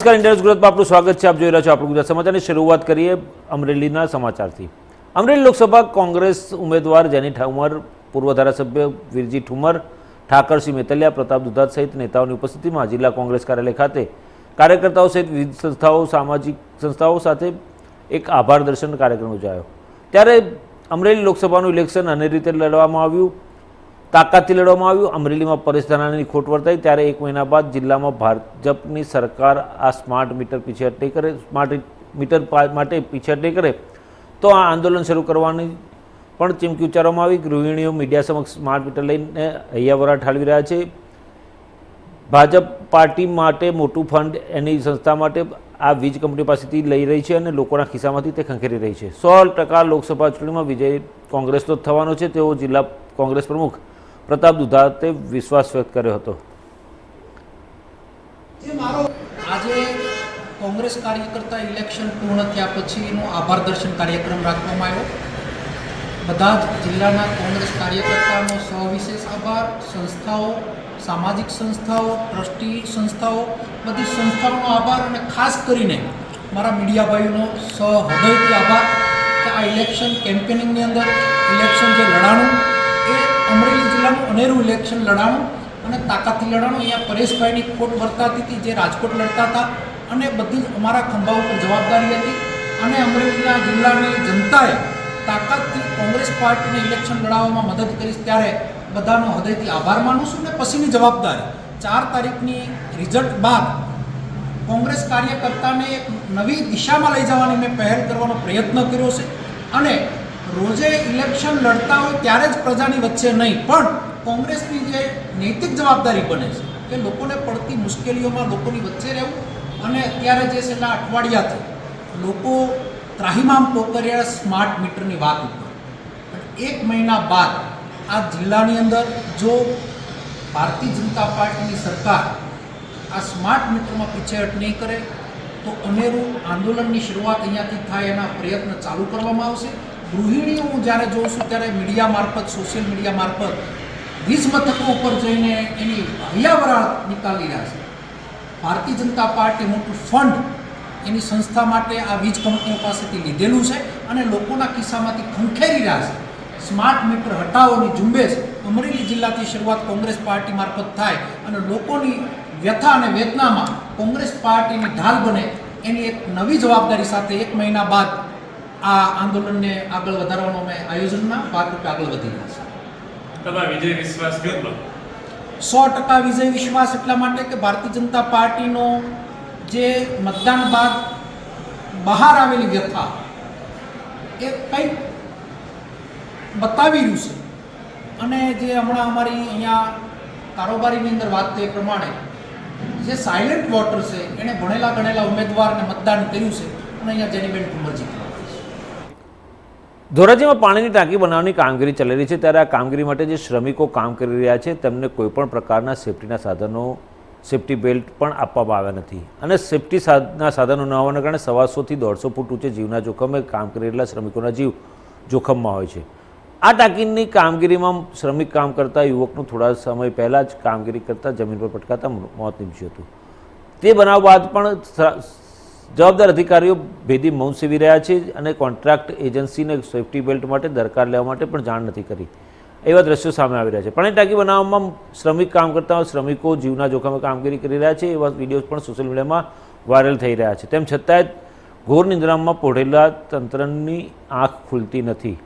નમસ્કાર, India news ગુજરાતમાં આપનું સ્વાગત છે. આપ જોઈ રહ્યા છો આપણું ગુજરાત સમાચારની શરૂઆત કરીએ અમરેલીના સમાચારથી. અમરેલી લોકસભા કોંગ્રેસ ઉમેદવાર જેની ઠુમર, પૂર્વ ધારાસભ્ય વીરજી ઠુમર, ઠાકરસિંહ મેતલિયા, પ્રતાપ દુધાત સહિત નેતાઓની ઉપસ્થિતિમાં જિલ્લા કોંગ્રેસ કાર્યાલય ખાતે કાર્યકર્તાઓ સહિત વિવિધ સંસ્થાઓ, સામાજિક સંસ્થાઓ સાથે એક આભાર દર્શન કાર્યક્રમ યોજાયો. ત્યારે અમરેલી લોકસભાનું ઇલેક્શન અન્ય રીતે લડવામાં આવ્યું, તાકાતથી લડવામાં આવ્યું. અમરેલીમાં પરેશ ધાનાણીની ખોટ વર્તાઈ ત્યારે 1 મહિના બાદ જિલ્લામાં ભાજપની સરકાર આ સ્માર્ટ મીટર પીછેહટ નહીં કરે, સ્માર્ટ મીટર માટે પીછેહટ નહીં કરે તો આ આંદોલન શરૂ કરવાની પણ ચીમકી ઉચ્ચારવામાં આવી. ગૃહિણીઓ મીડિયા સમક્ષ સ્માર્ટ મીટર લઈને હૈયાવરા ઠાલવી રહ્યા છે. ભાજપ પાર્ટી માટે મોટું ફંડ એની સંસ્થા માટે આ વીજ કંપની પાસેથી લઈ રહી છે અને લોકોના ખિસ્સામાંથી તે ખંખેરી રહી છે. 100% લોકસભા ચૂંટણીમાં વિજય કોંગ્રેસનો જ થવાનો છે તેવો જિલ્લા કોંગ્રેસ પ્રમુખ પ્રતાપ દુધાતે વિશ્વાસ વ્યક્ત કર્યો હતો. આજે કોંગ્રેસ કાર્યકર્તા ઇલેક્શન પૂર્ણ થયા પછીનો આભાર દર્શન કાર્યક્રમ રાખવામાં આવ્યો. બધા જ જિલ્લાના કોંગ્રેસ કાર્યકર્તાનો સવિશેષ આભાર. સંસ્થાઓ, સામાજિક સંસ્થાઓ, ટ્રસ્ટી સંસ્થાઓ, બધી સંસ્થાઓનો આભાર અને ખાસ કરીને મારા મીડિયા ભાઈઓનો સહૃદયથી આભાર કે આ ઇલેક્શન કેમ્પેનિંગની અંદર ઇલેક્શન જે લડાણું એ અમરેલી જિલ્લાનું અનેરું ઇલેક્શન લડાણું અને તાકાતથી લડાણું. અહીંયા પરેશભાઈની ખોટ વર્તાતી હતી જે રાજકોટ લડતા હતા અને બધી જ અમારા ખંભા ઉપર જવાબદારી હતી અને અમરેલીના જિલ્લાની જનતાએ તાકાતથી કોંગ્રેસ પાર્ટીને ઇલેક્શન લડાવવામાં મદદ કરીશ ત્યારે બધાનો હૃદયથી આભાર માનું છું. ને પછીની જવાબદારી 4 તારીખની રિઝલ્ટ બાદ કોંગ્રેસ કાર્યકર્તાને એક નવી દિશામાં લઈ જવાની મેં પહેલ કરવાનો પ્રયત્ન કર્યો છે અને રોજે ઇલેક્શન લડતા હોય ત્યારે જ પ્રજાની વચ્ચે નહીં પણ કોંગ્રેસની જે નૈતિક જવાબદારી બને છે કે લોકોને પડતી મુશ્કેલીઓમાં લોકોની વચ્ચે રહેવું. અને અત્યારે જે છેલ્લા અઠવાડિયાથી લોકો ત્રાહિમામ પોકર્યા સ્માર્ટ મીટરની વાત ઉપર 1 મહિના બાદ આ જિલ્લાની અંદર જો ભારતીય જનતા પાર્ટીની સરકાર આ સ્માર્ટ મીટરમાં પીછેહટ નહીં કરે તો અનેરું આંદોલનની શરૂઆત અહીંયાથી થાય એના પ્રયત્ન ચાલુ કરવામાં આવશે. ગૃહિણીઓ હું જ્યારે જોઉં છું ત્યારે મીડિયા મારફત, સોશિયલ મીડિયા મારફત વીજ મથકો ઉપર જઈને એની હૈયાવરાળ નીકાળી રહ્યા છે. ભારતીય જનતા પાર્ટી મોટું ફંડ એની સંસ્થા માટે આ વીજ કંપનીઓ પાસેથી લીધેલું છે અને લોકોના ખિસ્સામાંથી ખંખેરી રહ્યા છે. સ્માર્ટ મીટર હટાવોની ઝુંબેશ અમરેલી જિલ્લાથી શરૂઆત કોંગ્રેસ પાર્ટી મારફત થાય અને લોકોની વ્યથા અને વેદનામાં કોંગ્રેસ પાર્ટીની ઢાલ બને એની એક નવી જવાબદારી સાથે 1 મહિના બાદ આ આંદોલનને આગળ વધારવાનો અમે આયોજનના ભાગરૂપે આગળ વધી રહ્યા છે. તમારો વિજય વિશ્વાસ કેટલો? 100% વિજય વિશ્વાસ એટલા માટે કે ભારતીય જનતા પાર્ટીનો જે મતદાન બાદ બહાર આવેલી વ્યથા એ કંઈક બતાવી રહ્યું છે અને જે હમણાં અમારી અહીંયા કારોબારીની અંદર વાત થઈ પ્રમાણે જે સાયલેન્ટ વોટર છે એણે ભણેલા ગણેલા ઉમેદવારને મતદાન કર્યું છે અને અહીંયા જેનીબેન ઠુમર જીતવા. ધોરાજીમાં પાણીની ટાંકી બનાવવાની કામગીરી ચાલી રહી છે ત્યારે આ કામગીરી માટે જે શ્રમિકો કામ કરી રહ્યા છે તેમને કોઈપણ પ્રકારના સેફ્ટીના સાધનો, સેફ્ટી બેલ્ટ પણ આપવામાં આવ્યા નથી અને સેફ્ટીના સાધનો ન હોવાના કારણે 150 થી 150 ફૂટ ઊંચે જીવના જોખમે કામ કરી રહેલા શ્રમિકોના જીવ જોખમમાં હોય છે. આ ટાંકીની કામગીરીમાં શ્રમિક કામ કરતા યુવકનું થોડા સમય પહેલાં જ કામગીરી કરતાં જમીન પર પટકાતા મોત નીપજ્યું હતું. તે બનાવ બાદ પણ જવાબદાર અધિકારીઓ ભેદી મૌન સેવી રહ્યા છે અને કોન્ટ્રાક્ટ એજન્સીને સેફ્ટી બેલ્ટ માટે દરકાર લેવા માટે પણ જાણ નથી કરી. એવા દ્રશ્યો સામે આવી રહ્યા છે. પાણી ટાંકી બનાવવામાં શ્રમિક કામ કરતા શ્રમિકો જીવના જોખમે કામગીરી કરી રહ્યા છે. એવા વિડીયો પણ સોશિયલ મીડિયામાં વાયરલ થઈ રહ્યા છે. તેમ છતાંય ઘોર નિંદ્રામાં પોઢેલા તંત્રની આંખ ખુલતી નથી.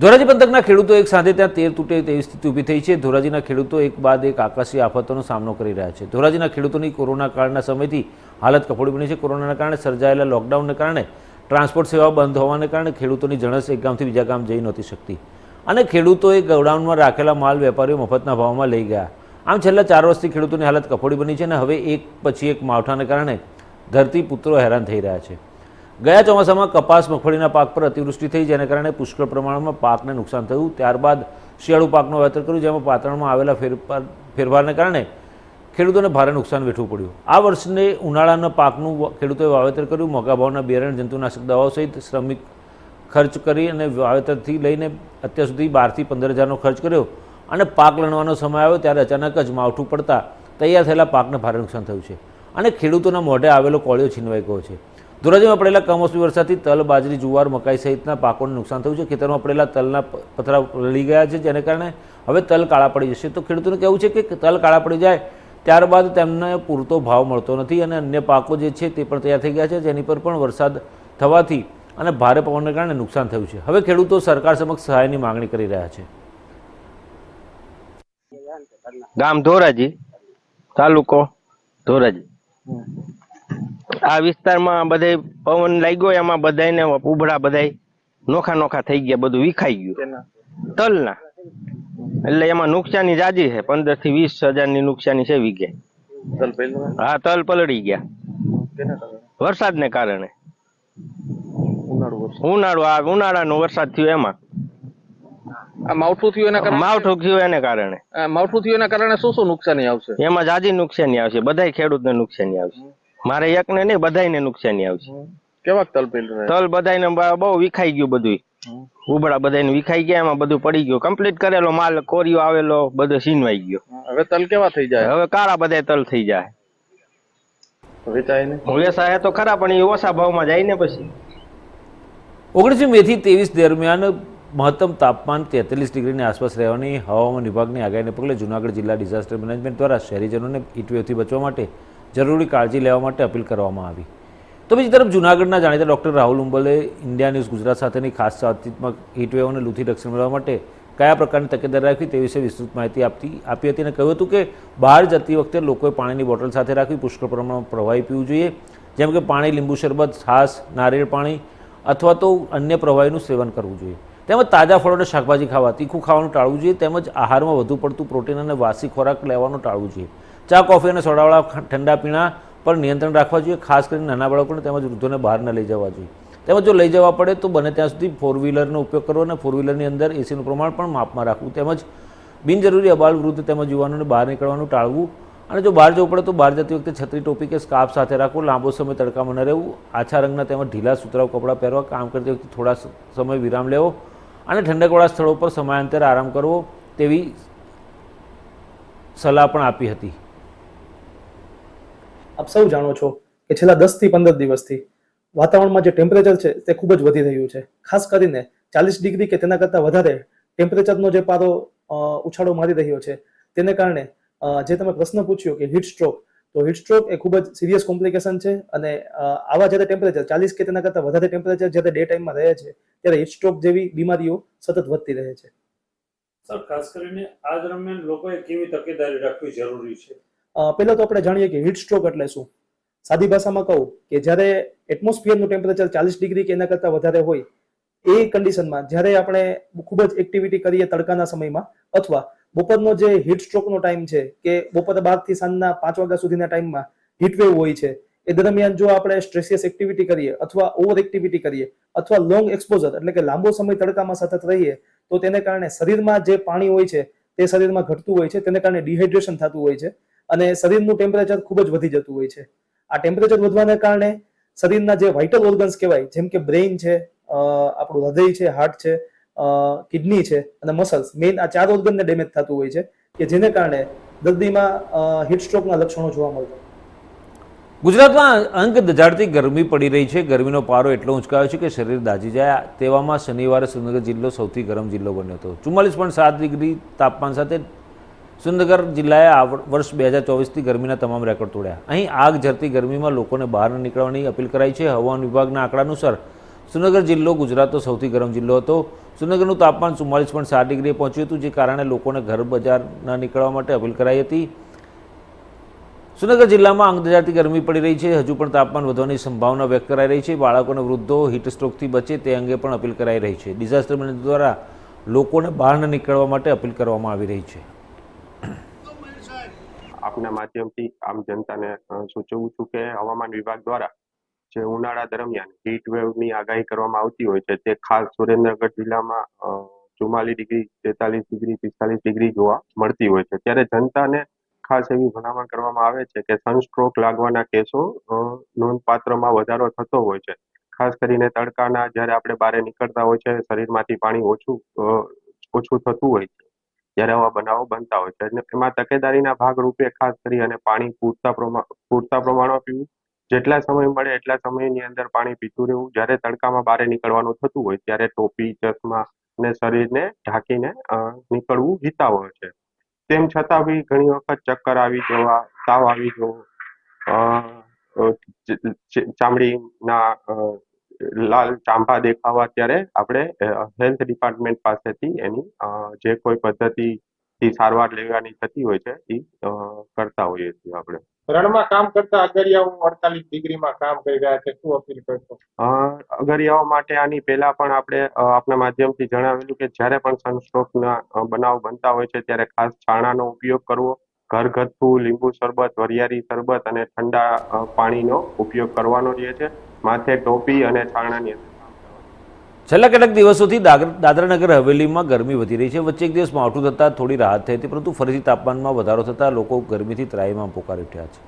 ધોરાજી પંથકના ખેડૂતો એક સાથે ત્યાં તેર તૂટે તેવી સ્થિતિ ઊભી થઈ છે. ધોરાજીના ખેડૂતો એક બાદ એક આકાશી આફતોનો સામનો કરી રહ્યા છે. ધોરાજીના ખેડૂતોની કોરોના કાળના સમયથી હાલત કફોડી બની છે. કોરોનાના કારણે સર્જાયેલા લોકડાઉનને કારણે ટ્રાન્સપોર્ટ સેવા બંધ હોવાને કારણે ખેડૂતોની જણસ એક ગામથી બીજા ગામ જઈ નહોતી શકતી અને ખેડૂતોએ ગોડાઉનમાં રાખેલા માલ વેપારીઓ મફતના ભાવમાં લઈ ગયા. આમ છેલ્લા 4 વર્ષથી ખેડૂતોની હાલત કફોડી બની છે અને હવે એક પછી એક માવઠાને કારણે ધરતીપુત્રો હેરાન થઈ રહ્યા છે. ગયા ચોમાસામાં કપાસ, મગફળીના પાક પર અતિવૃષ્ટિ થઈ જેને કારણે પુષ્કળ પ્રમાણમાં પાકને નુકસાન થયું. ત્યારબાદ શિયાળુ પાકનું વાવેતર કર્યું જેમાં પાતળમાં આવેલા ફેરફારને કારણે ખેડૂતોને ભારે નુકસાન વેઠવું પડ્યું. આ વર્ષને ઉનાળાના પાકનું ખેડૂતોએ વાવેતર કર્યું. મોંઘા ભાવના બિયારણ, જંતુનાશક દવાઓ સહિત શ્રમિક ખર્ચ કરી અને વાવેતરથી લઈને અત્યાર સુધી 12 થી 15 હજારનો ખર્ચ કર્યો અને પાક લણવાનો સમય આવ્યો ત્યારે અચાનક જ માવઠું પડતા તૈયાર થયેલા પાકને ભારે નુકસાન થયું છે અને ખેડૂતોના મોઢે આવેલો કોળિયો છીનવાઈ ગયો છે. ધોરાજીમાં પડેલા કમોસમી વરસાદથી તલ, બાજરી, જુવાર, મકાઈ સહિતના પાકોને નુકસાન થયું છે. ખેતરમાં પડેલા તલના પથરા લડી ગયા છે, જેને કારણે હવે તલ કાળા પડી જશે. તો ખેડૂતોનું કહેવું છે કે તલ કાળા પડી જાય ત્યારબાદ તેમને પૂરતો ભાવ મળતો નથી અને અન્ય પાકો જે છે તે પણ તૈયાર થઈ ગયા છે, જેની પર પણ વરસાદ થવાથી અને ભારે પવનને કારણે નુકસાન થયું છે. હવે ખેડૂતો સરકાર સમક્ષ સહાયની માંગણી કરી રહ્યા છે. ગામ ધોરાજી, તાલુકો ધોરાજી. આ વિસ્તારમાં બધે પવન લાગ્યો, એમાં બધાને ઉભરા બધાય નોખા નોખા થઈ ગયા, બધું વિખાઈ ગયું તલના. એટલે એમાં નુકસાની જાજી છે, 15 થી 20 હજારની નુકસાની છે વીઘે. હા, તલ પલળી ગયા વરસાદને કારણે. ઉનાળાનો વરસાદ થયો એમાં માવઠું થયું એના કારણે માવઠું થયું એને કારણે. માવઠું થયું એના કારણે શું નુકસાની આવશે? એમાં જાજી નુકસાની આવશે, બધાય ખેડૂતને નુકસાની આવશે. મારે એકને નહીં, બધાયને નુકસાની આવશે. કેવા તલ પેલું તલ બધાયને બહુ વિખાઈ ગયું, બધું ઉબળા બધાયને વિખાઈ ગયા, એમાં બધું પડી ગયું. કમ્પ્લીટ કરેલો માલ, કોરિયો આવેલો બધો સીનવાઈ ગયો. હવે તલ કેવા થઈ જાય? હવે કાળા બધાય તલ થઈ જાય. વેચાય ને વેચાય તો ખરા, પણ એ ઓછા ભાવમાં જાય ને. પછી 19 મેથી 23 દરમિયાન મહત્તમ તાપમાન 43 ડિગ્રીની આસપાસ રહેવાની હવામાન વિભાગની આગાહીને પગલે જૂનાગઢ જિલ્લા ડિઝાસ્ટર મેનેજમેન્ટ દ્વારા શહેરીજનોને હીટવેવથી બચવા માટે જરૂરી કાળજી લેવા માટે અપીલ કરવામાં આવી. તો બીજી તરફ જૂનાગઢના જાણીતા doctor Rahul Umbale India News Gujarat સાથેની ખાસ વાતચીતમાં હીટવેવ અને લૂથી રક્ષણ મેળવવા માટે કયા પ્રકારની તકેદારી રાખવી તે વિશે વિસ્તૃત માહિતી આપી હતી અને કહ્યું હતું કે બહાર જતી વખતે લોકોએ પાણીની બોટલ સાથે રાખવી, પુષ્કળ પ્રમાણમાં પ્રવાહી પીવું જોઈએ, જેમ કે પાણી, લીંબુ શરબત, છાશ, નારિયેળ પાણી અથવા તો અન્ય પ્રવાહીનું સેવન કરવું જોઈએ. તેમજ તાજા ફળો અને શાકભાજી ખાવા, તીખું ખાવાનું ટાળવું જોઈએ. તેમજ આહારમાં વધુ પડતું પ્રોટીન અને વાસી ખોરાક લેવાનું ટાળવું જોઈએ. ચા, કોફી અને સોડાવાળા ઠંડા પીણા પર નિયંત્રણ રાખવા જોઈએ. ખાસ કરીને નાના બાળકોને તેમજ વૃદ્ધોને બહાર ન લઈ જવા જોઈએ. તેમજ જો લઈ જવા પડે તો બને ત્યાં સુધી 4-વ્હીલરનો ઉપયોગ કરવો અને 4-વ્હીલરની અંદર એસીનું પ્રમાણ પણ માપમાં રાખવું. તેમજ બિનજરૂરી અબાલ, વૃદ્ધ તેમજ યુવાનોને બહાર નીકળવાનું ટાળવું. અને જો બહાર જવું પડે તો બહાર જતી વખતે છત્રી, ટોપી કે સ્કાર્ફ સાથે રાખવું. લાંબો સમય તડકામાં ન રહેવું. આછા રંગના તેમજ ઢીલા સુતરાઉ કપડાં પહેરવા. કામ કરતી વખતે થોડા સમય વિરામ લેવો અને ઠંડકવાળા સ્થળો પર સમયાંતરે આરામ કરવો તેવી સલાહ પણ આપી હતી. આપ સૌ જાણો છો કે છેલ્લા 10 થી 15 દિવસથી વાતાવરણમાં જે ટેમ્પરેચર છે તે ખૂબ જ વધી રહ્યું છે. ખાસ કરીને 40 ડિગ્રી કે તેના કરતાં વધારે ટેમ્પરેચરનો જે પારો ઉછાળો મારી રહ્યો છે, તેને કારણે જે તમે પ્રશ્ન પૂછ્યો કે હીટ સ્ટ્રોક, તો હીટ સ્ટ્રોક એ ખૂબ જ સિરિયસ કોમ્પ્લિકેશન છે. અને આવા જ્યારે ટેમ્પરેચર 40 કે તેના કરતાં વધારે ટેમ્પરેચર જ્યારે ડે ટાઈમમાં રહે છે ત્યારે હીટ સ્ટ્રોક જેવી બીમારીઓ સતત વધતી રહે છે. સર, ખાસ કરીને આ દરમિયાન લોકોએ કેવી તકેદારી રાખવી જરૂરી છે? પહેલા તો આપણે જાણીએ કે હીટ સ્ટ્રોક એટલે શું. સાદી ભાષામાં કહું કે જ્યારે એટમોસ્ફિયરનું ટેમ્પરેચર 40 ડિગ્રી કે એના કરતાં વધારે હોય એ કન્ડિશનમાં જ્યારે આપણે ખૂબ જ એક્ટિવિટી કરીએ તડકાના સમયમાં, અથવા બપોરનો જે હીટ સ્ટ્રોકનો ટાઈમ છે કે બપોરે 12 થી સાંજના 5 વાગ્યા સુધીના ટાઈમમાં હીટવેવ હોય છે, એ દરમિયાન જો આપણે સ્ટ્રેસિયસ એક્ટિવિટી કરીએ અથવા ઓવર એક્ટિવિટી કરીએ અથવા લોંગ એક્સપોઝર એટલે કે લાંબો સમય તડકામાં સતત રહીએ તો તેને કારણે શરીરમાં જે પાણી હોય છે તે શરીરમાં ઘટતું હોય છે, તેને કારણે ડિહાઇડ્રેશન થતું હોય છે અને શરીરનું ટેમ્પરેચર ખૂબ જ વધી જતું હોય છે. આ ટેમ્પરેચર વધવાને કારણે શરીરના જે વાઇટલ ઓર્ગન્સ કહેવાય, જેમ કે બ્રેઇન છે, આપણું હૃદય છે, હાર્ટ છે, કિડની છે અને મસલ્સ, મેઇન આ 4 ઓર્ગનને ડેમેજ થતું હોય છે કે જેને કારણે દર્દીમાં હીટ સ્ટ્રોકના લક્ષણો જોવા મળતા. ગુજરાતમાં અંગ દજાડતી ગરમી પડી રહી છે. ગરમીનો પારો એટલો ઊંચકાયો છે કે શરીર દાઝી જાય તેવામાં શનિવારે સુરેન્દ્રનગર જિલ્લો સૌથી ગરમ જિલ્લો બન્યો હતો. 44.7 ડિગ્રી તાપમાન સાથે સુરેન્દ્રનગર જિલ્લાએ વર્ષ 2024થી ગરમીના તમામ રેકોર્ડ તોડ્યા. અહીં આગ ઝરતી ગરમીમાં લોકોને બહાર ન નીકળવાની અપીલ કરાઈ છે. હવામાન વિભાગના આંકડા અનુસાર સુરેન્દ્રનગર જિલ્લો ગુજરાતનો સૌથી ગરમ જિલ્લો હતો. સુરેન્દ્રનગરનું તાપમાન 44.7 ડિગ્રીએ પહોંચ્યું હતું, જે કારણે લોકોને ઘર બજાર ન નીકળવા માટે અપીલ કરાઈ હતી. સુરેન્દ્રનગર જિલ્લામાં આગ દજાડતી ગરમી પડી રહી છે. હજુ પણ તાપમાન વધવાની સંભાવના વ્યક્ત કરાઈ રહી છે. બાળકો અને વૃદ્ધો હીટ સ્ટ્રોકથી બચે તે અંગે પણ અપીલ કરાઈ રહી છે. ડિઝાસ્ટર મેનેજમેન્ટ દ્વારા લોકોને બહાર ન નીકળવા માટે અપીલ કરવામાં આવી રહી છે. આપના માધ્યમથી આમ જનતાને સૂચવું છું કે હવામાન વિભાગ દ્વારા જે ઉનાળા દરમિયાન હીટ વેવની આગાહી કરવામાં આવતી હોય છે તે ખાસ સુરેન્દ્રનગર જિલ્લામાં 44 ડિગ્રી, 43 ડિગ્રી, 45 ડિગ્રી જોવા મળતી હોય છે. ત્યારે જનતાને ખાસ એવી ભલામણ કરવામાં આવે છે કે સનસ્ટ્રોક લાગવાના કેસો નોંધપાત્રમાં વધારો થતો હોય છે. ખાસ કરીને તડકાના જ્યારે આપણે બહાર નીકળતા હોય છે, શરીરમાંથી પાણી ઓછું થતું હોય છે, જ્યારે આવા બનાવો બનતા હોય છે. અને એમાં તકેદારીના ભાગરૂપે ખાસ કરી અને પાણી પૂરતા પ્રમાણમાં પીવું, જેટલા સમય મળે એટલા સમયની અંદર પાણી પીતું રહેવું. જ્યારે તડકામાં બહાર નીકળવાનું થતું હોય ત્યારે ટોપી, ચશ્મા અને શરીરને ઢાંકીને નીકળવું હિતાવહ છે. તેમ છતાં બી ઘણી વખત ચક્કર આવી જવા, તાવ આવી જવો, ચામડીના લાલ ચાંપા દેખાવા, ત્યારે આપણે હેલ્થ ડિપાર્ટમેન્ટ પાસેથી એની જે કોઈ પદ્ધતિથી સારવાર લેવાની થતી હોય છે એ કરતા હોઈએ છીએ આપણે. રણમાં કામ કરતા અગરિયાઓ 48 ડિગ્રીમાં કામ કરી રહ્યા છે, શું અપીલ કરશો? અગરિયાઓ માટે આની પહેલા પણ આપણે આપના માધ્યમથી જણાવેલું કે જ્યારે પણ સનસ્ટ્રોકના બનાવ બનતા હોય છે ત્યારે ખાસ છાણાનો ઉપયોગ કરવો, ઘરગથ્થુ લીંબુ શરબત, વરિયાળી શરબત અને ઠંડા પાણીનો ઉપયોગ કરવાનો રહે છે. માથે ટોપી અને છાણાની છેલ્લા કેટલાક દિવસોથી દાદરાનગર હવેલીમાં ગરમી વધી રહી છે. વચ્ચે એક દિવસ માવઠું થતાં થોડી રાહત થઈ હતી, પરંતુ ફરીથી તાપમાનમાં વધારો થતાં લોકો ગરમીથી ત્રાહીમામ પોકારી ઉઠ્યા છે.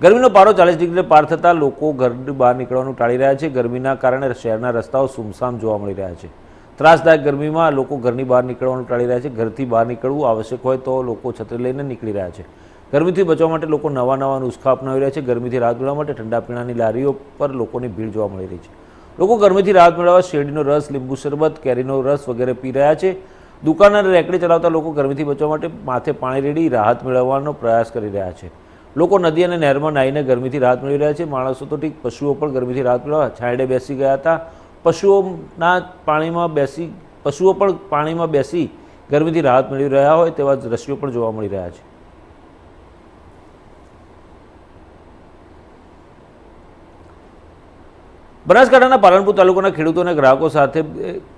ગરમીનો પારો 40 ડિગ્રી પાર થતાં લોકો ઘરની બહાર નીકળવાનું ટાળી રહ્યા છે. ગરમીના કારણે શહેરના રસ્તાઓ સુમસામ જોવા મળી રહ્યા છે. ત્રાસદાયક ગરમીમાં લોકો ઘરની બહાર નીકળવાનું ટાળી રહ્યા છે. ઘરથી બહાર નીકળવું આવશ્યક હોય તો લોકો છત્રી લઈને નીકળી રહ્યા છે. ગરમીથી બચવા માટે લોકો નવા નુસ્ખા અપનાવી રહ્યા છે. ગરમીથી રાહત મેળવવા માટે ઠંડા પીણાની લારીઓ પર લોકોની ભીડ જોવા મળી રહી છે. લોકો ગરમીથી રાહત મેળવવા શેરડીનો રસ, લીંબુ શરબત, કેરીનો રસ વગેરે પી રહ્યા છે. દુકાન અને રેકડી ચલાવતા લોકો ગરમીથી બચવા માટે માથે પાણી રેડી રાહત મેળવવાનો પ્રયાસ કરી રહ્યા છે. લોકો નદી અને નહેરમાં નાહીને ગરમીથી રાહત મેળવી રહ્યા છે. માણસો તો ઠીક, પશુઓ પણ ગરમીથી રાહત મેળવવા છાંયડે બેસી ગયા હતા. પશુઓ પણ પાણીમાં બેસી ગરમીથી રાહત મેળવી રહ્યા હોય તેવા દ્રશ્યો પણ જોવા મળી રહ્યા છે. બનાસકાંઠાના પાલનપુર તાલુકાના ખેડૂતો અને ગ્રાહકો સાથે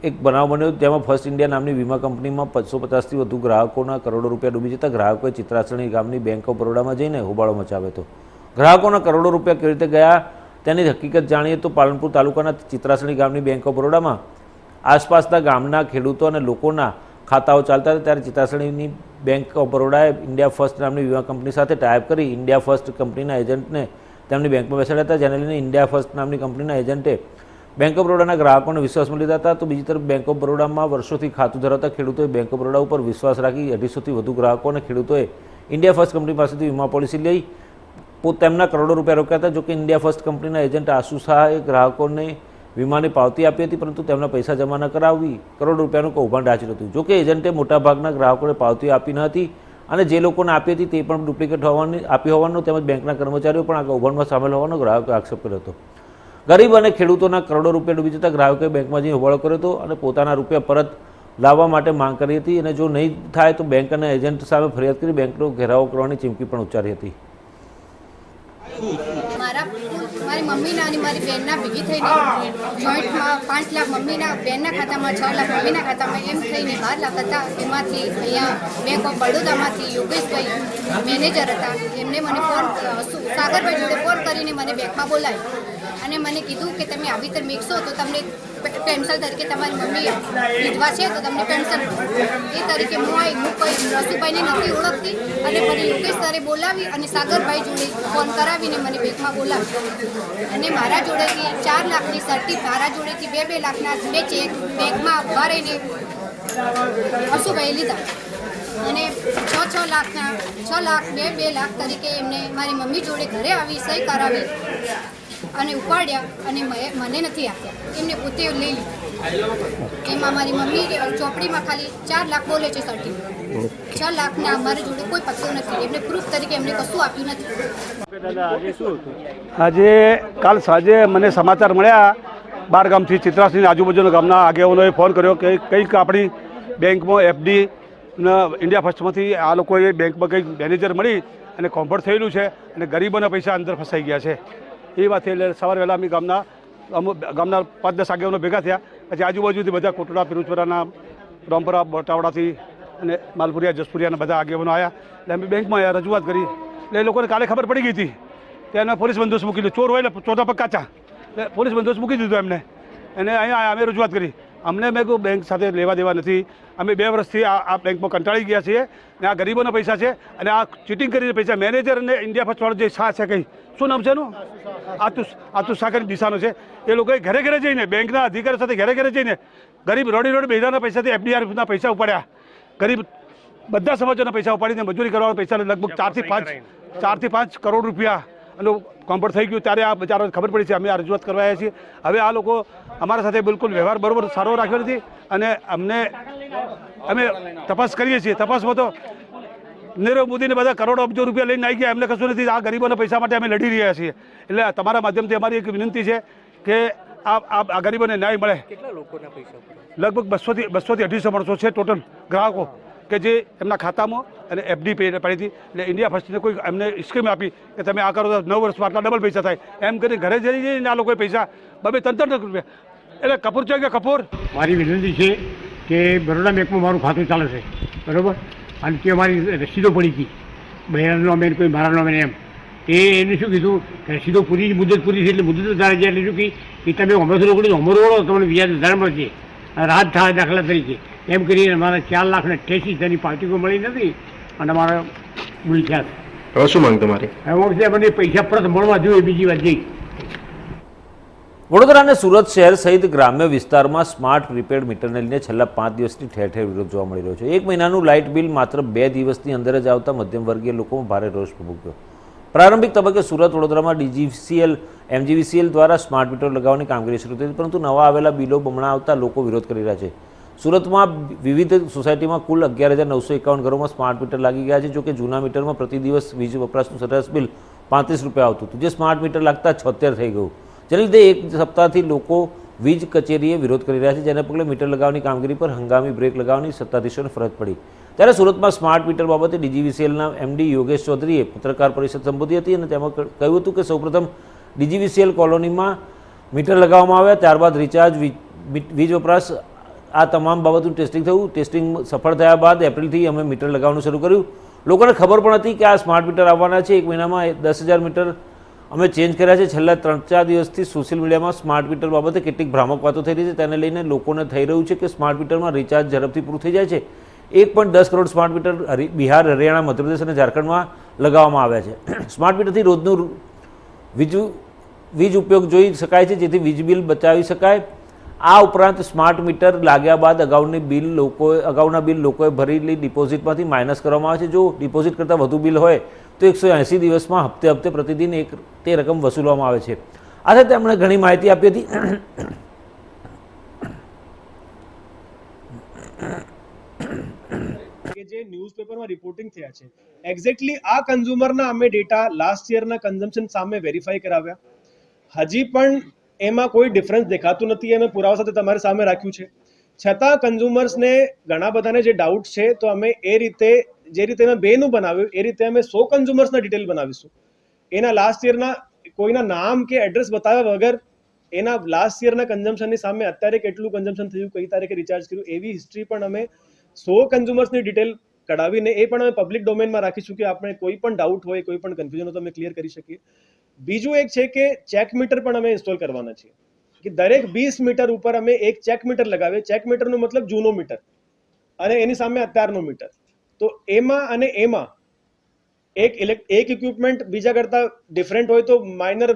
એક બનાવ બન્યો, જેમાં ફર્સ્ટ ઇન્ડિયા નામની વીમા કંપનીમાં 550થી વધુ ગ્રાહકોના કરોડો રૂપિયા ડૂબી જતા ગ્રાહકોએ ચિત્રાસણી ગામની બેંક ઓફ બરોડામાં જઈને હોબાળો મચાવ્યો હતો. ગ્રાહકોના કરોડો રૂપિયા કેવી રીતે ગયા તેની હકીકત જાણીએ તો પાલનપુર તાલુકાના ચિત્રાસણી ગામની બેંક ઓફ બરોડામાં આસપાસના ગામના ખેડૂતો અને લોકોના ખાતાઓ ચાલતા હતા, ત્યારે ચિત્રાસણીની બેંક ઓફ બરોડાએ ઇન્ડિયા ફર્સ્ટ નામની વીમા કંપની સાથે ટાઈપ કરી ઇન્ડિયા ફર્સ્ટ કંપનીના એજન્ટને તેમની બેંકમાં બેસાડ્યા હતા, જેને લઈને ઇન્ડિયા ફર્સ્ટ નામની કંપનીના એજન્ટે બેંક ઓફ બરોડાના ગ્રાહકોને વિશ્વાસમાં લીધા હતા. તો બીજી તરફ બેંક ઓફ બરોડામાં વર્ષોથી ખાતું ધરાવતા ખેડૂતોએ બેંક ઓફ બરોડા ઉપર વિશ્વાસ રાખી 250થી વધુ ગ્રાહકો અને ખેડૂતોએ ઇન્ડિયા ફર્સ્ટ કંપની પાસેથી વીમા પોલિસી લઈ તેમના કરોડો રૂપિયા રોક્યા હતા. જોકે ઇન્ડિયા ફર્સ્ટ કંપનીના એજન્ટ આશુ શાહે ગ્રાહકોને વીમાની પાવતી આપી હતી, પરંતુ તેમના પૈસા જમા ન કરાવી કરોડો રૂપિયાનું કૌભાંડ આચર્યું હતું. જોકે એજન્ટે મોટાભાગના ગ્રાહકોને પાવતી આપી ન હતી અને જે લોકોને આપી હતી તે પણ ડુપ્લિકેટ આપી હોવાનું તેમજ બેંકના કર્મચારીઓ પણ આ કૌભાંડમાં સામેલ હોવાનો ગ્રાહકોએ આક્ષેપ કર્યો હતો. ગરીબ અને ખેડૂતોના કરોડો રૂપિયા ડૂબી જતા ગ્રાહકોએ બેંકમાં જઈ હોબાળો કર્યો હતો અને પોતાના રૂપિયા પરત લાવવા માટે માંગ કરી હતી, અને જો નહીં થાય તો બેંક અને એજન્ટ સામે ફરિયાદ કરી બેંકનો ઘેરાવો કરવાની ચીમકી પણ ઉચ્ચારી હતી. મારી મમ્મીના અને મારી બેનના ભેગી થઈને જોઈન્ટમાં 5 લાખ મમ્મીના, બેનના ખાતામાં 6 લાખ મમ્મીના ખાતામાં, એમ થઈને 12 લાખ હતા. એમાંથી અહીંયા બેંક ઓફ બરોડામાંથી યોગેશભાઈ મેનેજર હતા, એમને મને સાગરભાઈ જોડે ફોન કરીને મને બેંકમાં બોલાવી અને મને કીધું કે તમે આવી રીતે મેકશો તો તમને પેન્શન તરીકે તમારી મમ્મી વિધવા છે તો તમને પેન્શન એ તરીકે હું કોઈ રસુભાઈને નથી ઓળખતી અને મને યોગેશ સરે બોલાવી અને સાગરભાઈ જોડે ફોન કરાવીને મને બેંકમાં બોલાવી અને મારા જોડેથી 4 લાખની સર્ટી, મારા જોડેથી 2 લાખના 2 ચેક બેંકમાં ઉભા રહીને હસુભાઈ લીધા અને 6 લાખના 6 લાખ 2 લાખ તરીકે એમને મારી મમ્મી જોડે ઘરે આવી સહી કરાવી અને ઉપાડ્યા અને મને નથી આપ્યા, એમને પોતે લઈ લીધું. એમાં મારી મમ્મી ચોપડીમાં ખાલી 4 લાખ બોલે છે સર્ટી, 6 લાખના મારી જોડે કોઈ પત્તો નથી, એમને પ્રૂફ તરીકે એમને કશું આપ્યું નથી. આજે કાલ સાંજે મને સમાચાર મળ્યા બાર ગામથી, ચિત્રાસણી આજુબાજુના ગામના આગેવાનોએ ફોન કર્યો કે કંઈક આપણી બેંકમાં એફડી ઇન્ડિયા ફર્સ્ટમાંથી આ લોકોએ બેંકમાં કંઈક મેનેજર મળી અને કોમ્ફર્ટ થયેલું છે અને ગરીબોના પૈસા અંદર ફસાઈ ગયા છે. એ વાત એટલે સવારે વહેલા અમે ગામના 5-10 આગેવાનો ભેગા થયા. પછી આજુબાજુથી બધા કોટડા, પિરુચપરાના, રામપરા, બટાવડાથી અને માલપુરિયા, જસપુરિયાના બધા આગેવાનો આવ્યા. એટલે અમે બેંકમાં આવ્યા, રજૂઆત કરી. એટલે એ લોકોને કાલે ખબર પડી ગઈ હતી ત્યાં પોલીસ બંદોબસ્ત મૂકી દીધો. ચોર હોય એટલે ચોથા પગ કાચા, એટલે પોલીસ બંદોબસ્ત મૂકી દીધો એમને. અને અહીંયા અમે રજૂઆત કરી. અમને મેં કહ્યું બેંક સાથે લેવા દેવા નથી, અમે 2 વર્ષથી આ બેંકમાં કંટાળી ગયા છીએ અને આ ગરીબોના પૈસા છે અને આ ચીટિંગ કરીને પૈસા મેનેજર અને ઇન્ડિયા ફર્સ્ટવાળો જે શાહ છે, કંઈ શું નામ છે એનું, આતુષ સાકરની દિશાનો છે, એ લોકોએ ઘરે ઘરે જઈને બેંકના અધિકારી સાથે ઘરે ઘરે જઈને ગરીબ રોડી બેધાના પૈસાથી એફડીઆરના પૈસા ઉપાડ્યા. ગરીબ બધા સમાજોના પૈસા ઉપાડીને મજૂરી કરવાના પૈસા લગભગ 4 થી 5 કરોડ રૂપિયા એનું કોમ્પોર્ટ થઈ ગયું. ત્યારે આ બચારાને ખબર પડી છે. અમે આ રજૂઆત કરવા આવ્યા છીએ. હવે આ લોકો અમારા સાથે બિલકુલ વ્યવહાર બરોબર સારો રાખ્યો નથી અને અમે તપાસ કરીએ છીએ. તપાસમાં તો નીરવ મોદીને બધા કરોડો અબજો રૂપિયા લઈને આવી ગયા. એમને કશું નથી. આ ગરીબોના પૈસા માટે અમે લડી રહ્યા છીએ. એટલે તમારા માધ્યમથી અમારી એક વિનંતી છે કે આ ગરીબોને ન્યાય મળે. કેટલા લોકોના પૈસા લગભગ 200 થી 250 માણસો છે ટોટલ ગ્રાહકો કે જે એમના ખાતામાં અને એફડી પડી હતી. એટલે ઇન્ડિયા ફર્સ્ટને કોઈ એમને સ્કીમ આપી કે તમે આ કરો તો 9 વર્ષમાં આટલા ડબલ પૈસા થાય એમ કરીને ઘરે જઈને આ લોકોએ પૈસા 2-3 રૂપિયા. એટલે કપૂર છે કે કપૂર મારી વિનંતી છે કે બરોડા બેંકમાં મારું ખાતું ચાલે છે બરોબર, અને તે મારી રસીદો પડી હતી બહેરાનો નોમે કોઈ મારા નોમે એમ. એને શું કીધું કે રસીદો પૂરી મુદત પૂરી છે એટલે મુદત વધારે છે. એટલે શું કે તમે અમસો રોકડી અમરો વળો તમને વ્યાજ વધારે મળશે. રાત થાય દાખલા તરીકે એમ કરીને મારા 4,88,000ની પાર્ટીઓ મળી નથી અને મારા ભૂલ થયા. હવે શું માંગ તમારી? હવે મને પૈસા પરત મળવા જોઈએ. બીજી વાત જઈ વડોદરા અને સુરત શહેર સહિત ગ્રામ્ય વિસ્તારમાં સ્માર્ટ પ્રીપેડ મીટરને લઈને છેલ્લા 5 દિવસથી ઠેર ઠેર વિરોધ જોવા મળી રહ્યો છે. 1 મહિનાનું લાઇટ બિલ માત્ર 2 દિવસની અંદર જ આવતા મધ્યમ વર્ગીય લોકોમાં ભારે રોષ ભોગવ્યો. પ્રારંભિક તબક્કે સુરત વડોદરામાં DGVCL MGVCL દ્વારા સ્માર્ટ મીટર લગાવવાની કામગીરી શરૂ થઈ હતી, પરંતુ નવા આવેલા બિલો બમણા આવતા લોકો વિરોધ કરી રહ્યા છે. સુરતમાં વિવિધ સોસાયટીમાં કુલ 11,951 ઘરોમાં સ્માર્ટ મીટર લાગી ગયા છે. જોકે જૂના મીટરમાં પ્રતિ દિવસ વીજ વપરાશનું સરેરાશ બિલ 35 રૂપિયા આવતું હતું, જે સ્માર્ટ મીટર લાગતા 76 થઈ ગયું. જેને લીધે એક સપ્તાહથી લોકો વીજ કચેરીએ વિરોધ કરી રહ્યા છે, જેને પગલે મીટર લગાવવાની કામગીરી પર હંગામી બ્રેક લગાવવાની સત્તાધીશોને ફરજ પડી. ત્યારે સુરતમાં સ્માર્ટ મીટર બાબતે DGVCLના MD યોગેશ ચૌધરીએ પત્રકાર પરિષદ સંબોધી હતી અને તેમાં કહ્યું હતું કે સૌપ્રથમ DGVCL કોલોનીમાં મીટર લગાવવામાં આવ્યા, ત્યારબાદ રિચાર્જ, વીજ વપરાશ, આ તમામ બાબતનું ટેસ્ટિંગ થયું. ટેસ્ટિંગ સફળ થયા બાદ એપ્રિલથી અમે મીટર લગાવવાનું શરૂ કર્યું. લોકોને ખબર પણ હતી કે આ સ્માર્ટ મીટર આવવાના છે. 1 મહિનામાં 10,000 મીટર અમે ચેન્જ કર્યા છે. છેલ્લા 3-4 દિવસથી સોશિયલ મીડિયામાં સ્માર્ટ મીટર બાબતે કેટલીક ભ્રામક વાતો થઈ રહી છે. તેને લઈને લોકોને થઈ રહ્યું છે કે સ્માર્ટ મીટરમાં રિચાર્જ ઝડપથી પૂરું થઈ જાય છે. 1.10 કરોડ સ્માર્ટ મીટર બિહાર, હરિયાણા, મધ્યપ્રદેશ અને ઝારખંડમાં લગાવવામાં આવ્યા છે. સ્માર્ટ મીટરથી રોજનું વીજ ઉપયોગ જોઈ શકાય છે, જેથી વીજ બિલ બચાવી શકાય. આ ઉપરાંત સ્માર્ટ મીટર લાગ્યા બાદ અગાઉના બિલ લોકોએ ભરેલી ડિપોઝિટમાંથી માઇનસ કરવામાં આવે છે. જો ડિપોઝિટ કરતાં વધુ બિલ હોય તો 180 દિવસમાં હપ્તે પ્રતિદિન તે રકમ વસૂલવામાં આવે છે. આ સાથે તેમણે ઘણી માહિતી આપી હતી. કે જે ન્યૂઝપેપરમાં રિપોર્ટિંગ થયા છે એક્ઝેક્ટલી આ કન્ઝ્યુમરના અમે ડેટા લાસ્ટ યરના કન્ઝમ્પશન સામે વેરીફાઈ કરાવ્યા. હજી પણ એમાં કોઈ ડિફરન્સ દેખાતું નથી. અમે પુરાવા સાથે તમારી સામે રાખ્યું છે. છતાં કન્ઝ્યુમર્સને ઘણા બધાને જે ડાઉટ છે, તો અમે એ રીતે જે રીતે અમે 2નું બનાવ્યું એ રીતે અમે 100 કન્ઝ્યુમર્સના ડિટેલ બનાવીશું. એના લાસ્ટ યરના કોઈના નામ કે એડ્રેસ બતાવ્યા વગર એના લાસ્ટ યરના કન્ઝમ્પશનની સામે અત્યારે કેટલું કન્ઝમ્પશન થયું, કઈ તારીખે રિચાર્જ કર્યું, એવી હિસ્ટ્રી પણ અમે 100 કન્ઝ્યુમર્સની ડિટેલ કઢાવીને એ પણ અમે પબ્લિક ડોમેનમાં રાખીશું કે આપણે કોઈ પણ ડાઉટ હોય, કોઈ પણ કન્ફ્યુઝન હોય તો અમે ક્લિયર કરી શકીએ. બીજું એક છે કે ચેક મીટર પણ અમે ઇન્સ્ટોલ કરવાના છીએ કે દરેક 20 મીટર ઉપર અમે એક ચેક મીટર લગાવીએ. ચેક મીટરનો મતલબ જૂનો મીટર અને એની સામે અત્યારનો મીટર. તો એમાં અને એમાં એક ઇક્વિપમેન્ટ બીજા કરતાં ડિફરન્ટ હોય તો માઇનર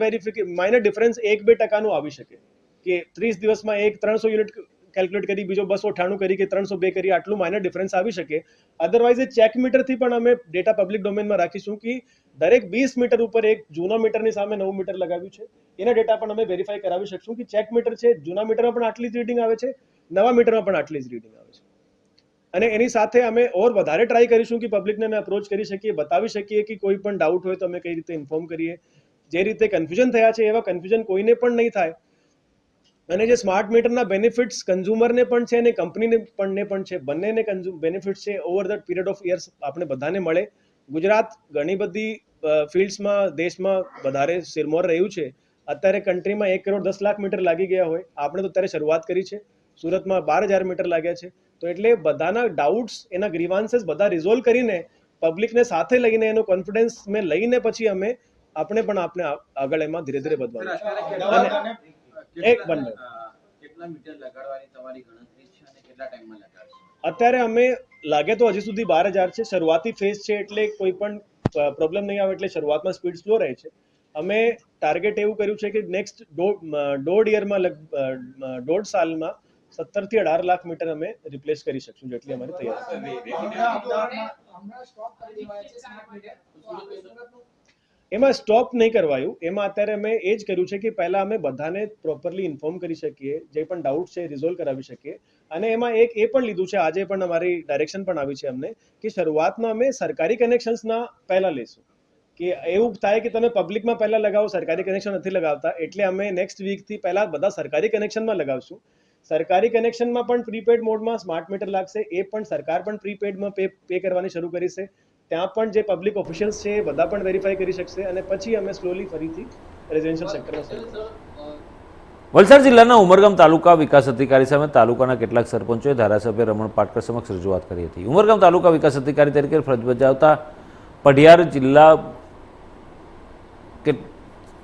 ડિફરન્સ 1-2% આવી શકે કે 30 દિવસમાં એક 300 યુનિટ કેલ્ક્યુલેટ કરી, બીજો 298 કરી કે 302 કરી, આટલું માઇનર ડિફરન્સ આવી શકે. અધરવાઇઝ એ ચેક મીટરથી પણ અમે ડેટા પબ્લિક ડોમેનમાં રાખીશું કે દરેક 20 મીટર ઉપર એક જૂના મીટરની સામે નવું મીટર લગાવ્યું છે. એના ડેટા પણ અમે વેરીફાઈ કરાવી શકશું કે ચેક મીટર છે, જૂના મીટરમાં પણ આટલી જ રીડિંગ આવે છે, નવા મીટરમાં પણ આટલી જ રીડિંગ આવે છે. અને એની સાથે અમે વધારે ટ્રાય કરીશું કે પબ્લિકને અમે અપ્રોચ કરી શકીએ, બતાવી શકીએ કે કોઈ પણ ડાઉટ હોય તો અમે કઈ રીતે ઇન્ફોર્મ કરીએ. જે રીતે કન્ફ્યુઝન થયા છે એવા કન્ફ્યુઝન કોઈને પણ નહીં થાય. અને જે સ્માર્ટ મીટરના બેનિફિટ્સ કન્ઝ્યુમરને પણ છે અને કંપનીને પણ છે, બંનેને બેનિફિટ્સ છે over the period of years આપણે બધાને મળે. ગુજરાત ઘણી બધી ફિલ્ડ્સમાં દેશમાં વધારે સિરમોર રહ્યું છે. અત્યારે કન્ટ્રીમાં 1,10,00,000 મીટર લાગી ગયા હોય, આપણે તો અત્યારે શરૂઆત કરી છે. સુરતમાં 12,000 મીટર લાગ્યા છે. તો એટલે બધાના ડાઉટ્સ, એના ગ્રીવાન્સીસ બધા રિઝોલ્વ કરીને પબ્લિકને સાથે લઈને એનો કોન્ફિડન્સ મેં લઈને પછી આપણે પણ આગળ એમાં ધીરે ધીરે વધવાનું. અત્યારે અમે લાગે તો હજી સુધી 12,000 છે. શરૂઆતી ફેઝ છે એટલે કોઈ પણ પ્રોબ્લેમ નહીં આવે, એટલે શરૂઆતમાં સ્પીડ સ્લો રહે છે. અમે ટાર્ગેટ એવું કર્યું છે કે નેક્સ્ટ 1.5 સાલમાં 17 થી 18 લાખ મીટર અમે રિપ્લેસ કરી શકશું, જેટલી અમારી તૈયારી એમાં સ્ટોપ નહીં કરવાયું. એમાં અત્યારે અમે એ જ કર્યું છે કે પહેલા અમે બધાને પ્રોપરલી ઇન્ફોર્મ કરી શકીએ, જે પણ ડાઉટ છે રિઝોલ્વ કરાવી શકીએ. અને એમાં એક એ પણ લીધું છે, આજે પણ અમારી ડાયરેક્શન પણ આવી છે અમને, કે શરૂઆતમાં અમે સરકારી કનેક્શન્સના પહેલા લેશું. કે એવું થાય કે તમે પબ્લિકમાં પહેલા લગાવો, સરકારી કનેક્શન નથી લગાવતા, એટલે અમે નેક્સ્ટ વીકથી પહેલા બધા સરકારી કનેક્શનમાં લગાવશું. સરકારી કનેક્શનમાં પણ પ્રીપેડ મોડમાં સ્માર્ટ મીટર લાગશે, એ પણ સરકાર પણ પ્રીપેડમાં પે કરવાની શરૂ કરી છે. ત્યાં પણ જે પબ્લિક ઓફિશિયલ્સ છે એ બધા પણ વેરીફાઈ કરી શકશે, અને પછી અમે સ્લોલી ફરીથી રેઝિડેન્શિયલ સેક્ટરમાં શરૂ કરીશું. વલસાડ જિલ્લાના ઉમરગામ તાલુકા વિકાસ અધિકારી સામે તાલુકાના કેટલાક સરપંચોએ ધારાસભ્ય રમણ પાટકર સમક્ષ રજૂઆત કરી હતી. ઉમરગામ તાલુકા વિકાસ અધિકારી તરીકે ફરજ બજાવતા પઢિયાર જિલ્લા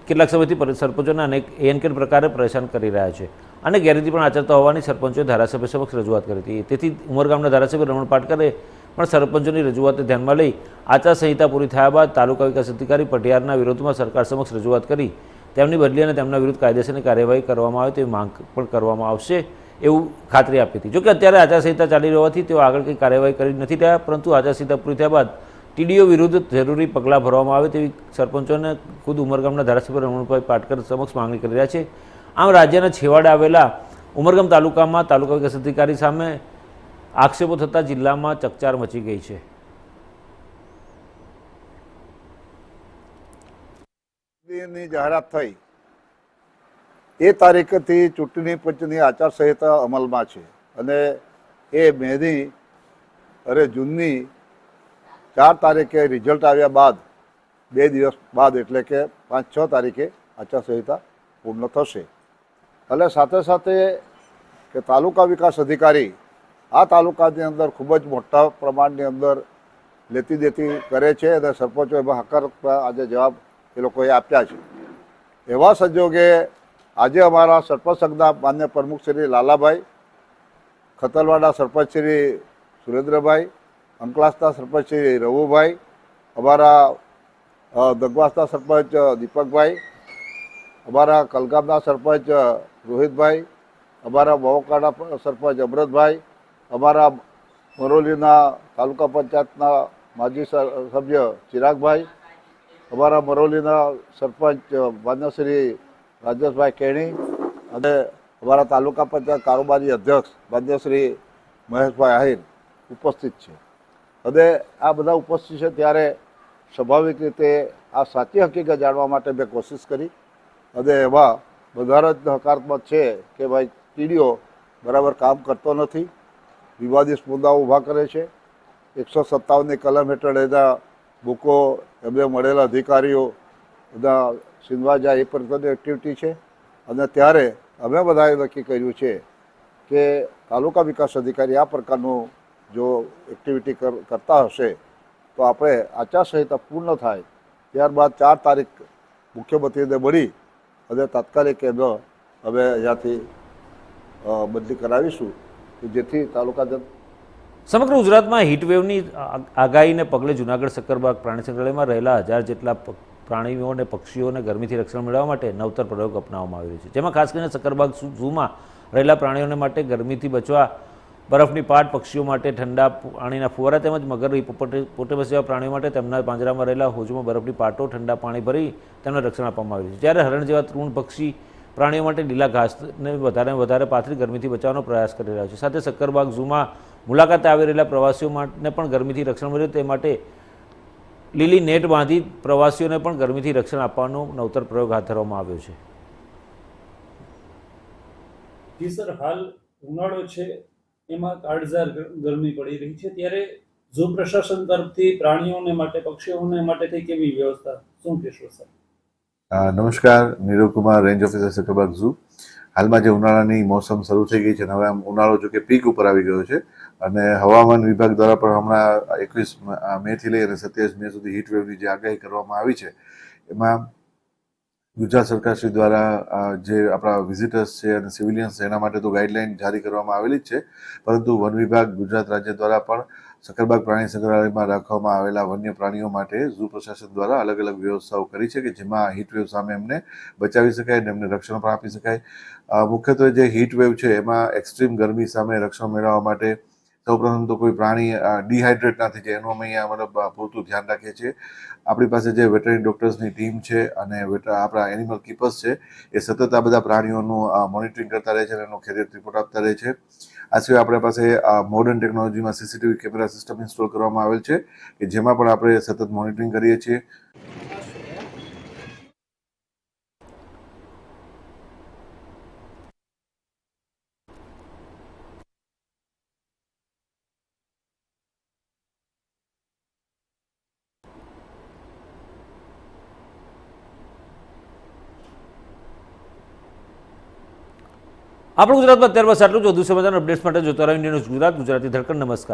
કેટલાક સમયથી સરપંચોને અનેક એનકેન પ્રકારે પરેશાન કરી રહ્યા છે અને ગેરરીતિ પણ આચરતા હોવાની સરપંચોએ ધારાસભ્ય સમક્ષ રજૂઆત કરી હતી. તેથી ઉમરગામના ધારાસભ્ય રમણ પાટકરે પણ સરપંચોની રજૂઆતને ધ્યાનમાં લઈ આચારસંહિતા પૂરી થયા બાદ તાલુકા વિકાસ અધિકારી પઢિયારના વિરોધમાં સરકાર સમક્ષ રજૂઆત કરી તેમની બદલી અને તેમના વિરુદ્ધ કાયદેસરની કાર્યવાહી કરવામાં આવે તેવી માંગ પણ કરવામાં આવશે એવું ખાતરી આપી હતી. જોકે અત્યારે આચારસંહિતા ચાલી હોવાથી તેઓ આગળ કંઈ કાર્યવાહી કરી નથી રહ્યા, પરંતુ આચારસંહિતા પૂરી થયા બાદ ટીડીઓ વિરુદ્ધ જરૂરી પગલાં ભરવામાં આવે તેવી સરપંચોને ખુદ ઉમરગામના ધારાસભ્ય રમણભાઈ પાટકર સમક્ષ માંગણી કરી રહ્યા છે. આમ રાજ્યના છેવાડે આવેલા ઉમરગામ તાલુકામાં તાલુકા વિકાસ અધિકારી સામે આક્ષેપો થતાં જિલ્લામાં ચકચાર મચી ગઈ છે. ની જાહેરાત થઈ એ તારીખથી ચૂંટણી પંચની આચારસંહિતા અમલમાં છે, અને એ જૂનની 4 તારીખે રિઝલ્ટ આવ્યા બાદ 2 દિવસ બાદ એટલે કે 5-6 તારીખે આચારસંહિતા પૂર્ણ થશે. એટલે સાથે સાથે કે તાલુકા વિકાસ અધિકારી આ તાલુકાની અંદર ખૂબ જ મોટા પ્રમાણની અંદર લેતી દેતી કરે છે, અને સરપંચો એમાં હકારાત્મક આજે જવાબ એ લોકોએ આપ્યા છે. એવા સંજોગે આજે અમારા સરપંચ સંઘના માન્ય પ્રમુખ શ્રી લાલાભાઈ, ખતલવાડા સરપંચ શ્રી સુરેન્દ્રભાઈ, અંકલાસના સરપંચ શ્રી રવુભાઈ, અમારા દગવાસના સરપંચ દીપકભાઈ, અમારા કલગામના સરપંચ રોહિતભાઈ, અમારા મોવકાડા સરપંચ અમૃતભાઈ, અમારા મરોલીના તાલુકા પંચાયતના માજી સભ્ય ચિરાગભાઈ, અમારા મરોલીના સરપંચ માન્ય શ્રી રાજેશભાઈ કેણી, અને અમારા તાલુકા પંચાયત કારોબારી અધ્યક્ષ માન્ય શ્રી મહેશભાઈ આહિર ઉપસ્થિત છે. અને આ બધા ઉપસ્થિત છે ત્યારે સ્વાભાવિક રીતે આ સાચી હકીકત જાણવા માટે મેં કોશિશ કરી, અને એમાં બધા જ હકારાત્મક છે કે ભાઈ ટીડીઓ બરાબર કામ કરતો નથી, વિવાદિત મુદ્દાઓ ઊભા કરે છે. 157ની કલમ હેઠળ એના બુકો એમને મળેલા અધિકારીઓ બધા સીનવા જાય એ પ્રકારની એક્ટિવિટી છે. અને ત્યારે અમે બધાએ નક્કી કર્યું છે કે તાલુકા વિકાસ અધિકારી આ પ્રકારનું જો એક્ટિવિટી કરતા હશે તો આપણે આચારસંહિતા પૂર્ણ થાય ત્યારબાદ 4 તારીખ મુખ્યમંત્રીને મળી અને તાત્કાલિક એનો હવે અહીંયાથી બદલી કરાવીશું કે જેથી તાલુકા સમગ્ર ગુજરાતમાં હીટવેવની આગાહીને પગલે જૂનાગઢ સક્કરબાગ પ્રાણી સંગ્રહાલયમાં રહેલા 1000 જેટલા પ્રાણીઓ અને પક્ષીઓને ગરમીથી રક્ષણ મેળવવા માટે નવતર પ્રયોગ અપનાવવામાં આવી રહ્યો છે. જેમાં ખાસ કરીને સક્કરબાગ ઝૂમાં રહેલા પ્રાણીઓને માટે ગરમીથી બચવા બરફની પાટ, પક્ષીઓ માટે ઠંડા પાણીના ફુવારા તેમજ મગર, પોટેમસ જેવા પ્રાણીઓ માટે તેમના પાંજરામાં રહેલા હોજમાં બરફની પાટો, ઠંડા પાણી ભરી તેમને રક્ષણ આપવામાં આવ્યું છે. જ્યારે હરણ જેવા તૃણભક્ષી પ્રાણીઓ માટે લીલા ઘાસને વધારે પાથરી ગરમીથી બચાવવાનો પ્રયાસ કરી રહ્યા છે. સાથે સક્કરબાગ ઝૂમાં મુલાકાતે આવી રહેલા પ્રવાસીઓ માટે પણ ગરમીથી રક્ષણ મળે તે માટે લીલી નેટ બાંધી પ્રવાસીઓને પણ ગરમીથી રક્ષણ આપવાનો નવતર પ્રયોગ હાથ ધરવામાં આવ્યો છે. જી સર, હાલ ઉનાળો છે, એમાં કાળઝાળ ગરમી પડી રહી છે, ત્યારે ઝૂ પ્રશાસન તરફથી પ્રાણીઓને માટે, પક્ષીઓને માટે થઈ કેવી વ્યવસ્થા, શું કહેશો સર? નમસ્કાર, Nirav Kumar, range officer Sakkarbaug zoo. હાલમાં જે ઉનાળાની મોસમ શરૂ થઈ ગઈ છે અને હવે આમ ઉનાળો જો કે પીક ઉપર આવી ગયો છે, અને હવામાન વિભાગ દ્વારા પણ હમણાં 21 મેથી લઈ અને 27 મે સુધી હીટવેવની જે આગાહી કરવામાં આવી છે, એમાં ગુજરાત સરકારશ્રી દ્વારા જે આપણા વિઝિટર્સ છે અને સિવિલિયન્સ છે એના માટે તો ગાઈડલાઇન જારી કરવામાં આવેલી જ છે, પરંતુ વન વિભાગ ગુજરાત રાજ્ય દ્વારા પણ સક્કરબાગ પ્રાણી સંગ્રહાલયમાં રાખવામાં આવેલા વન્ય પ્રાણીઓ માટે ઝૂ પ્રશાસન દ્વારા અલગ અલગ વ્યવસ્થાઓ કરી છે કે જેમાં હીટવેવ સામે એમને બચાવી શકાય અને એમને રક્ષણ પણ આપી શકાય. મુખ્યત્વે જે હીટવેવ છે એમાં એક્સ્ટ્રીમ ગરમી સામે રક્ષણ મેળવવા માટે સૌપ્રથમ તો કોઈ પ્રાણી ડિહાઇડ્રેટ ના થઈ જાય એનું અમે અહીંયા મતલબ પૂરતું ધ્યાન રાખીએ છીએ. આપણી પાસે જે વેટરનરી ડૉક્ટર્સની ટીમ છે અને આપણા એનિમલ કીપર્સ છે એ સતત આ બધા પ્રાણીઓનું મોનિટરિંગ કરતા રહે છે અને એનો ખેરિયત રિપોર્ટ આપતા રહે છે. આ સિવાય આપણી પાસે મોડર્ન ટેકનોલોજીમાં સીસીટીવી કેમેરા સિસ્ટમ ઇન્સ્ટોલ કરવામાં આવેલ છે કે જેમાં પણ આપણે સતત મોનિટરિંગ કરીએ છીએ. આપણું ગુજરાતમાં 13 બસ આટલું જ. વધુ સમાચાર અપડેટ્સ માટે જોતા રહો ઇન્ડિયન ન્યૂઝ ગુજરાત, ગુજરાતી ધડકન. નમસ્કાર.